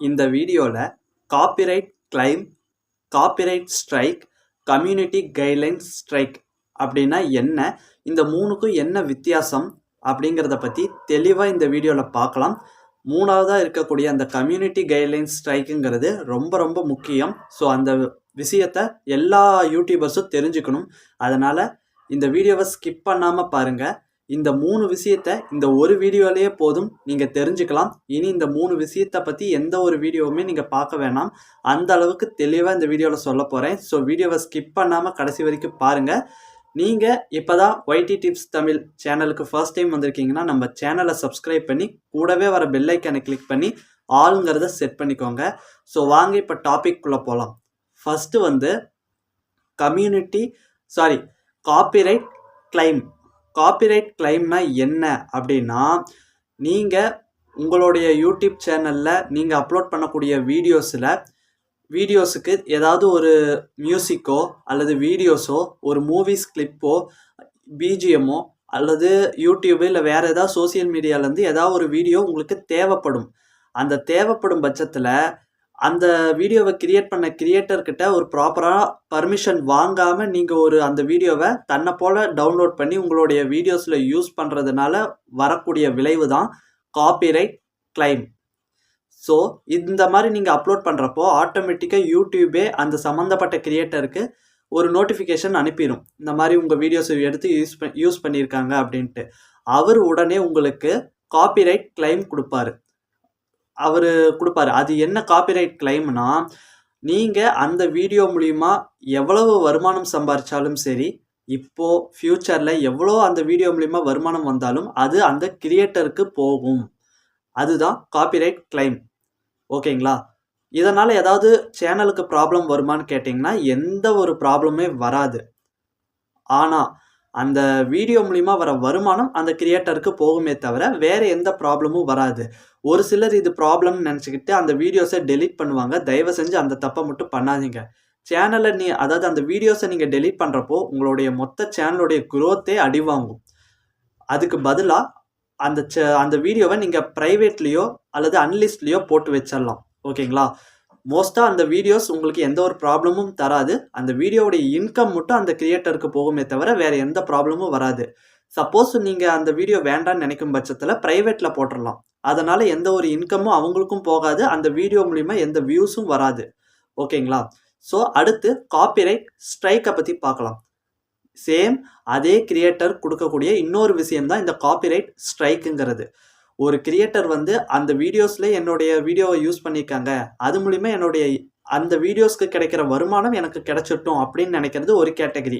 இந்த வீடியோவில் copyright claim, copyright strike, community guidelines strike அப்படின்னா என்ன, இந்த மூணுக்கும் என்ன வித்தியாசம் அப்படிங்கிறத பற்றி தெளிவாக இந்த வீடியோவில் பார்க்கலாம். மூணாவதாக இருக்கக்கூடிய அந்த கம்யூனிட்டி கைட்லைன்ஸ் ஸ்ட்ரைக்குங்கிறது ரொம்ப ரொம்ப முக்கியம். ஸோ அந்த விஷயத்தை எல்லா யூடியூபர்ஸும் தெரிஞ்சுக்கணும். அதனால் இந்த வீடியோவை ஸ்கிப் பண்ணாமல் பாருங்கள். இந்த மூணு விஷயத்தை இந்த ஒரு வீடியோலேயே போதும் நீங்கள் தெரிஞ்சுக்கலாம். இனி இந்த மூணு விஷயத்தை பற்றி எந்த ஒரு வீடியோவுமே நீங்கள் பார்க்க வேணாம். அந்த அளவுக்கு தெளிவாக இந்த வீடியோவில் சொல்ல போகிறேன். ஸோ வீடியோவை ஸ்கிப் பண்ணாமல் கடைசி வரைக்கும் பாருங்கள். நீங்கள் இப்போ தான் ஒய்டி டிப்ஸ் தமிழ் சேனலுக்கு ஃபர்ஸ்ட் டைம் வந்திருக்கீங்கன்னா நம்ம சேனலை சப்ஸ்கிரைப் பண்ணி கூடவே வர பெல் ஐக்கானை கிளிக் பண்ணி ஆளுங்கிறத செட் பண்ணிக்கோங்க. ஸோ வாங்க இப்போ டாபிக்குள்ளே போகலாம். First copyright claim. காப்பிரைட் கிளைம்னா என்ன அப்படின்னா, நீங்கள் உங்களுடைய யூடியூப் சேனலில் நீங்கள் அப்லோட் பண்ணக்கூடிய வீடியோஸுக்கு ஏதாவது ஒரு மியூசிக்கோ அல்லது வீடியோஸோ, ஒரு மூவிஸ் கிளிப்போ, பிஜிஎம்மோ அல்லது யூடியூபு இல்லை வேறு ஏதாவது சோசியல் மீடியாவிலேருந்து ஏதாவது ஒரு வீடியோ உங்களுக்கு தேவைப்படும். அந்த தேவைப்படும் பட்சத்தில் அந்த வீடியோவை கிரியேட் பண்ண கிரியேட்டர்கிட்ட ஒரு ப்ராப்பராக பர்மிஷன் வாங்காமல் நீங்கள் அந்த வீடியோவை தன்னை போல் டவுன்லோட் பண்ணி உங்களுடைய வீடியோஸில் யூஸ் பண்ணுறதுனால வரக்கூடிய விளைவு தான் காப்பிரைட் கிளைம். ஸோ இந்த மாதிரி நீங்கள் அப்லோட் பண்ணுறப்போ ஆட்டோமேட்டிக்காக யூடியூபே அந்த சம்மந்தப்பட்ட கிரியேட்டருக்கு ஒரு நோட்டிஃபிகேஷன் அனுப்பிடும், இந்த மாதிரி உங்கள் வீடியோஸை எடுத்து யூஸ் பண்ணியிருக்காங்க அப்படின்ட்டு. அவர் உடனே உங்களுக்கு காப்பிரைட் கிளைம் கொடுப்பாரு. அது என்ன காப்பிரைட் கிளைம்னா, நீங்கள் அந்த வீடியோ மூலிமா எவ்வளவு வருமானம் சம்பாதிச்சாலும் சரி, இப்போது ஃப்யூச்சரில் எவ்வளோ அந்த வீடியோ மூலிமா வருமானம் வந்தாலும் அது அந்த கிரியேட்டருக்கு போகும். அதுதான் காப்பிரைட் கிளைம். ஓகேங்களா? இதனால் ஏதாவது சேனலுக்கு ப்ராப்ளம் வருமானு கேட்டிங்கன்னா எந்த ஒரு ப்ராப்ளமே வராது. ஆனால் அந்த வீடியோ மூலிமா வர வருமானம் அந்த கிரியேட்டருக்கு போகுமே தவிர வேறு எந்த ப்ராப்ளமும் வராது. ஒரு சிலர் இது ப்ராப்ளம்னு நினச்சிக்கிட்டு அந்த வீடியோஸை டெலீட் பண்ணுவாங்க. தயவு செஞ்சு அந்த தப்பை மட்டும் பண்ணாதீங்க. சேனலை அந்த வீடியோஸை நீங்கள் டெலீட் பண்ணுறப்போ உங்களுடைய மொத்த சேனலுடைய குரோத்தே அடிவாங்கும். அதுக்கு பதிலாக அந்த வீடியோவை நீங்கள் ப்ரைவேட்லேயோ அல்லது அன்லிஸ்ட்லேயோ போட்டு வச்சிடலாம். ஓகேங்களா? மோஸ்ட்டாக அந்த வீடியோஸ் உங்களுக்கு எந்த ஒரு ப்ராப்ளமும் தராது. அந்த வீடியோவுடைய இன்கம் மட்டும் அந்த கிரியேட்டருக்கு போகுமே தவிர வேறு எந்த ப்ராப்ளமும் வராது. சப்போஸ் நீங்கள் அந்த வீடியோ வேண்டான்னு நினைக்கும் பட்சத்தில் ப்ரைவேட்டில் போட்டுடலாம். அதனால் எந்த ஒரு இன்கமும் அவங்களுக்கும் போகாது. அந்த வீடியோ மூலிமா எந்த வியூஸும் வராது. ஓகேங்களா? ஸோ அடுத்து காப்பிரைட் ஸ்ட்ரைக்கை பற்றி பார்க்கலாம். சேம் அதே கிரியேட்டர் கொடுக்கக்கூடிய இன்னொரு விஷயம்தான் இந்த காப்பிரைட் ஸ்ட்ரைக்குங்கிறது. ஒரு கிரியேட்டர் அந்த வீடியோஸில் என்னுடைய வீடியோவை யூஸ் பண்ணியிருக்காங்க, அது மூலிமா அந்த வீடியோஸ்க்கு கிடைக்கிற வருமானம் எனக்கு கிடைச்சிட்டோம் அப்படின்னு நினைக்கிறது ஒரு கேட்டகரி.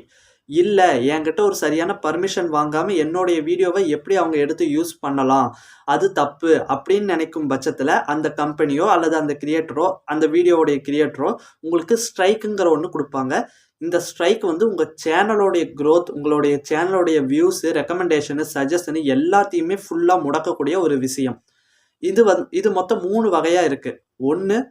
இல்லை, என்கிட்ட ஒரு சரியான பர்மிஷன் வாங்காமல் என்னுடைய வீடியோவை எப்படி அவங்க எடுத்து யூஸ் பண்ணலாம், அது தப்பு அப்படின்னு நினைக்கும் பட்சத்தில் அந்த கம்பெனியோ அல்லது அந்த கிரியேட்டரோ, அந்த வீடியோவுடைய கிரியேட்டரோ உங்களுக்கு ஸ்ட்ரைக்குங்கிற ஒன்று கொடுப்பாங்க. இந்த ஸ்ட்ரைக் உங்கள் சேனலோடைய க்ரோத், உங்களுடைய சேனலோடைய வியூஸு, ரெக்கமெண்டேஷனு, சஜஷனு எல்லாத்தையுமே ஃபுல்லாக முடக்கக்கூடிய ஒரு விஷயம். இது மொத்தம் 3 வகையாக இருக்குது.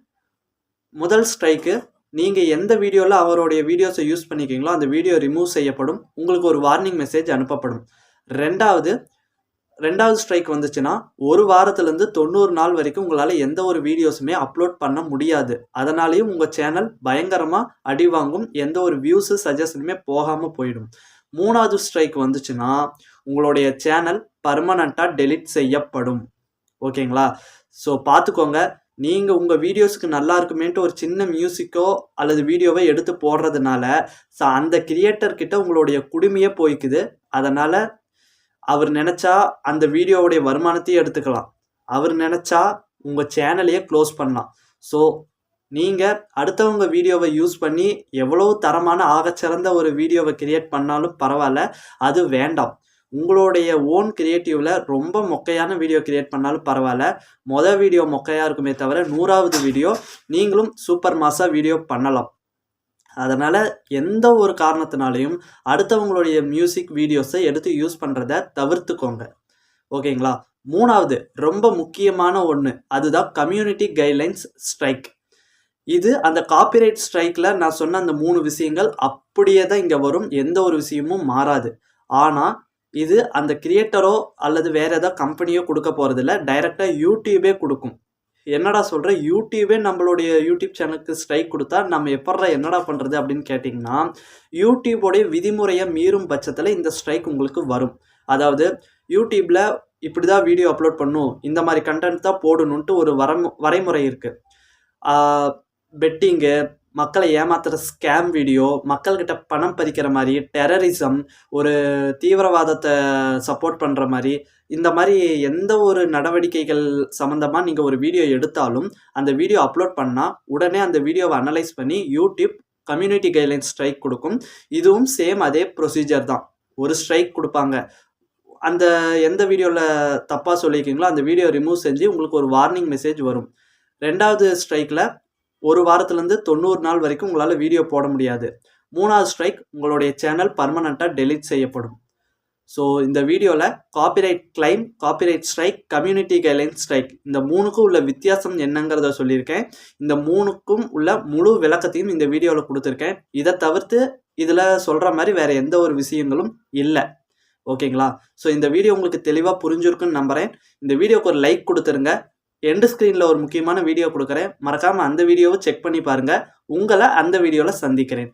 முதல் ஸ்ட்ரைக்கு, நீங்கள் எந்த வீடியோவில் அவருடைய வீடியோஸை யூஸ் பண்ணிக்கிங்களோ அந்த வீடியோ ரிமூவ் செய்யப்படும், உங்களுக்கு ஒரு வார்னிங் மெசேஜ் அனுப்பப்படும். ரெண்டாவது ஸ்ட்ரைக் வந்துச்சுன்னா 1 வாரத்துலேருந்து 90 நாள் வரைக்கும் உங்களால் எந்த ஒரு வீடியோஸுமே அப்லோட் பண்ண முடியாது. அதனாலேயும் உங்கள் சேனல் பயங்கரமாக அடி வாங்கும், எந்த ஒரு வியூஸு சஜஷனுமே போகாமல் போயிடும். 3வது ஸ்ட்ரைக் வந்துச்சுன்னா உங்களுடைய சேனல் பர்மனண்ட்டாக டெலீட் செய்யப்படும். ஓகேங்களா? ஸோ பார்த்துக்கோங்க. நீங்கள் உங்கள் வீடியோஸுக்கு நல்லா இருக்குமேன்ட்டு ஒரு சின்ன மியூசிக்கோ அல்லது வீடியோவை எடுத்து போடுறதுனால அந்த கிரியேட்டர்கிட்ட உங்களுடைய குடுமையே போய்க்குது. அதனால் அவர் நினச்சா அந்த வீடியோவுடைய வருமானத்தையும் எடுத்துக்கலாம். அவர் நினச்சா உங்கள் சேனலையே க்ளோஸ் பண்ணலாம். ஸோ நீங்கள் அடுத்தவங்க வீடியோவை யூஸ் பண்ணி எவ்வளோ தரமான ஆகச்சிறந்த ஒரு வீடியோவை கிரியேட் பண்ணாலும் பரவாயில்ல, அது வேண்டாம். உங்களுடைய ஓன் கிரியேட்டிவில் ரொம்ப மொக்கையான வீடியோ கிரியேட் பண்ணாலும் பரவாயில்ல. வீடியோ மொக்கையாக இருக்குமே தவிர 100வது வீடியோ நீங்களும் சூப்பர் மாஸாக வீடியோ பண்ணலாம். அதனால் எந்த ஒரு காரணத்தினாலையும் அடுத்தவங்களுடைய மியூசிக் வீடியோஸை எடுத்து யூஸ் பண்ணுறத தவிர்த்துக்கோங்க. ஓகேங்களா? 3வது ரொம்ப முக்கியமான ஒன்று, அதுதான் கம்யூனிட்டி கைட்லைன்ஸ் ஸ்ட்ரைக். இது அந்த காப்பிரைட் ஸ்ட்ரைக்கில் நான் சொன்ன அந்த 3 விஷயங்கள் அப்படியே தான் இங்கே வரும். எந்த ஒரு விஷயமும் மாறாது. ஆனால் இது அந்த கிரியேட்டரோ அல்லது வேறு ஏதாவது கம்பெனியோ கொடுக்க போகிறதில்ல, டைரெக்டாக யூடியூபே கொடுக்கும். என்னடா சொல்ற? யூடியூபே நம்மளுடைய யூடியூப் சேனலுக்கு ஸ்ட்ரைக் குடுத்தா, நம்ம எப்புட்றா என்னடா பண்றது? அப்படின்னு கேட்டீங்கன்னா, யூடியூபோடைய விதிமுறைய மீறும் பட்சத்தில இந்த ஸ்ட்ரைக் உங்களுக்கு வரும். அதாவது யூடியூப்ல இப்படிதான் வீடியோ அப்லோட் பண்ணணும். இந்த மாரி கன்டென்ட் தான் போடணுன்ட்டு ஒரு வரைமுறை இருக்கு. ஆ பெட்டிங்கு, மக்கள ஏமாத்துற ஸ்கேம் வீடியோ, மக்கள்கிட்ட பணம் பறிக்கிற மாரி, டெரரிசம், ஒரு தீவிரவாதத்த சப்போர்ட் பண்ற மாரி, இந்த மாரி எந்த ஒரு நடவடிக்கைகள் சம்மந்தமா நீங்க ஒரு வீடியோ எடுத்தாலும், அந்த வீடியோ அப்லோட் பண்ணா, உடனே அந்த வீடியோவ அனலைஸ் பண்ணி யூடியூப் கம்யூனிட்டி கைட்லைன்ஸ் ஸ்ட்ரைக் குடுக்கும். இதுவும் சேம் அதே ப்ரொசீஜர் தான். ஒரு ஸ்ட்ரைக் குடுப்பாங்க. அந்த எந்த வீடியோல தப்பா சொல்லியிருக்கீங்களோ, அந்த வீடியோ ரிமூவ் செஞ்சு உங்களுக்கு ஒரு வார்னிங் மெசேஜ் வரும். 2வது ஸ்ட்ரைக்ல 1 வாரத்திலிருந்து 90 நாள் வரைக்கும் உங்களால வீடியோ போட முடியாது. 3வது ஸ்ட்ரைக் உங்களுடைய சேனல் பெர்மனன்ட்டா டெலீட் செய்யப்படும். ஸோ இந்த வீடியோல copyright claim, copyright strike, community guideline strike இந்த 3க்கும் உள்ள வித்தியாசம் என்னங்கிறத சொல்லியிருக்கேன். இந்த 3க்கும் உள்ள முழு விளக்கத்தையும் இந்த வீடியோல குடுத்திருக்கேன். இத தவிர்த்து இதுல சொல்ற மாரி வேற எந்த ஒரு விஷயங்களும் இல்ல. ஓகேங்களா? ஸோ இந்த வீடியோ உங்களுக்கு தெளிவா புரிஞ்சிருக்குன்னு நம்புறேன். இந்த வீடியோக்கு ஒரு லைக் குடுத்துருங்க. எண்ட் ஸ்க்ரீன்ல ஒரு முக்கியமான வீடியோ குடுக்குறேன். மறக்காம அந்த வீடியோவ செக் பண்ணி பாருங்க. உங்கள அந்த வீடியோல சந்திக்கிறேன்.